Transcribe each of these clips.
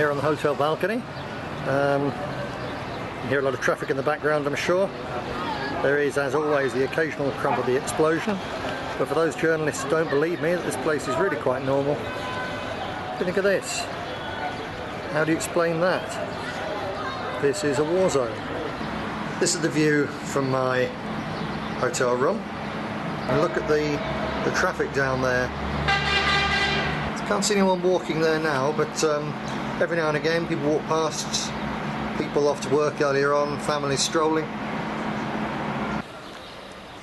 here on the hotel balcony. You hear a lot of traffic in the background, I'm sure. There is, as always, the occasional crump of the explosion. But for those journalists who don't believe me that this place is really quite normal, what do you think of this? How do you explain that? This is a war zone. This is the view from my hotel room. And look at the traffic down there. Can't see anyone walking there now, but every now and again people walk past, people off to work earlier on, families strolling.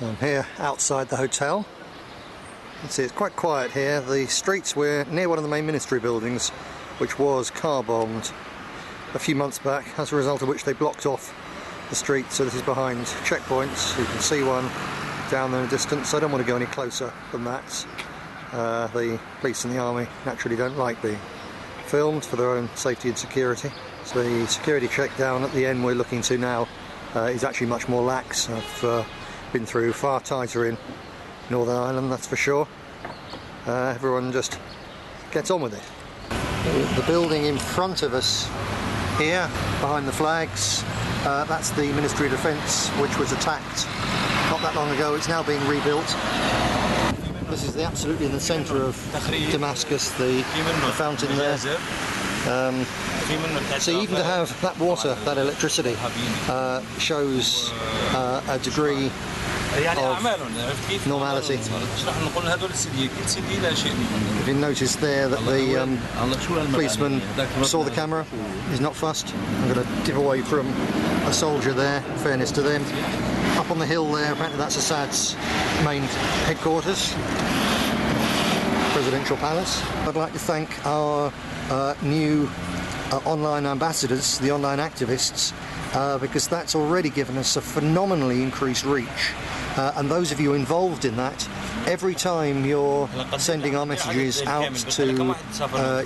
I'm here outside the hotel. You can see it's quite quiet here. The streets were near one of the main ministry buildings, which was car bombed a few months back, as a result of which they blocked off the street. So this is behind checkpoints. You can see one down there in the distance. I don't want to go any closer than that. The police and the army naturally don't like being filmed for their own safety and security. So the security check down at the end we're looking to now is actually much more lax. I've been through far tighter in Northern Ireland, that's for sure. Everyone just gets on with it. The building in front of us here, behind the flags, that's the Ministry of Defence, which was attacked not that long ago. It's now being rebuilt. This is absolutely in the centre of Damascus, the fountain there. So even to have that water, that electricity, shows a degree of normality. If you notice there that the policeman saw the camera, he's not fussed. I'm going to dip away from a soldier there, in fairness to them. Up on the hill there, apparently that's Assad's main headquarters, presidential palace. I'd like to thank our new online ambassadors, the online activists, because that's already given us a phenomenally increased reach. And those of you involved in that, every time you're sending our messages out to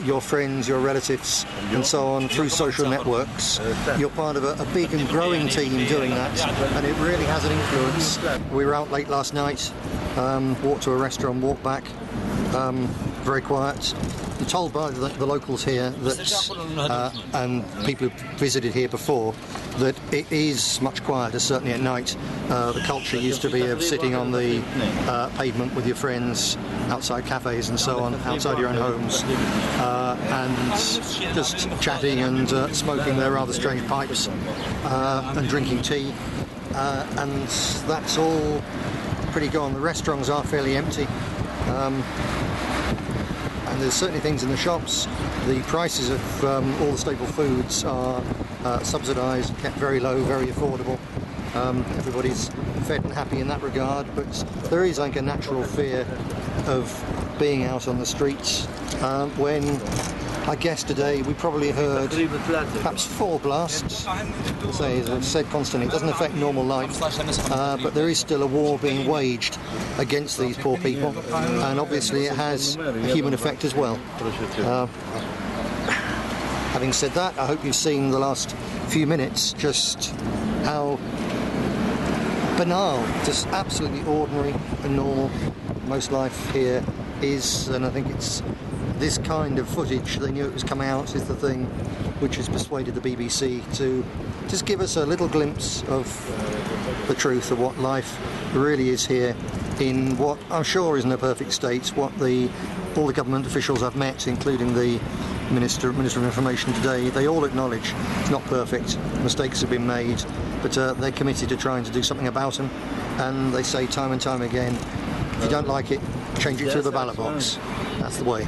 your friends, your relatives and so on through social networks, you're part of a big and growing team doing that, and it really has an influence. We were out late last night, walked to a restaurant, walked back, very quiet. I'm told by the locals here that, and people who've visited here before, that it is much quieter, certainly at night. The culture used to be of sitting on the pavement with your friends, outside cafes and so on, outside your own homes, and just chatting and smoking their rather strange pipes, and drinking tea, and that's all pretty gone. The restaurants are fairly empty. And there's certainly things in the shops. The prices of all the staple foods are subsidised, kept very low, very affordable. Everybody's fed and happy in that regard, but there is like a natural fear of being out on the streets. When I guess today we probably heard perhaps 4 blasts. As I've said constantly, it doesn't affect normal life, but there is still a war being waged against these poor people, and obviously it has a human effect as well. Having said that, I hope you've seen the last few minutes just how banal, just absolutely ordinary and normal most life here is, and I think it's this kind of footage, they knew it was coming out, is the thing which has persuaded the BBC to just give us a little glimpse of the truth of what life really is here in what I'm sure isn't a perfect state. What all the government officials I've met, including the Minister of Information today, they all acknowledge it's not perfect, mistakes have been made, but they're committed to trying to do something about them, and they say time and time again, if you don't like it, change it through the ballot box. That's the way.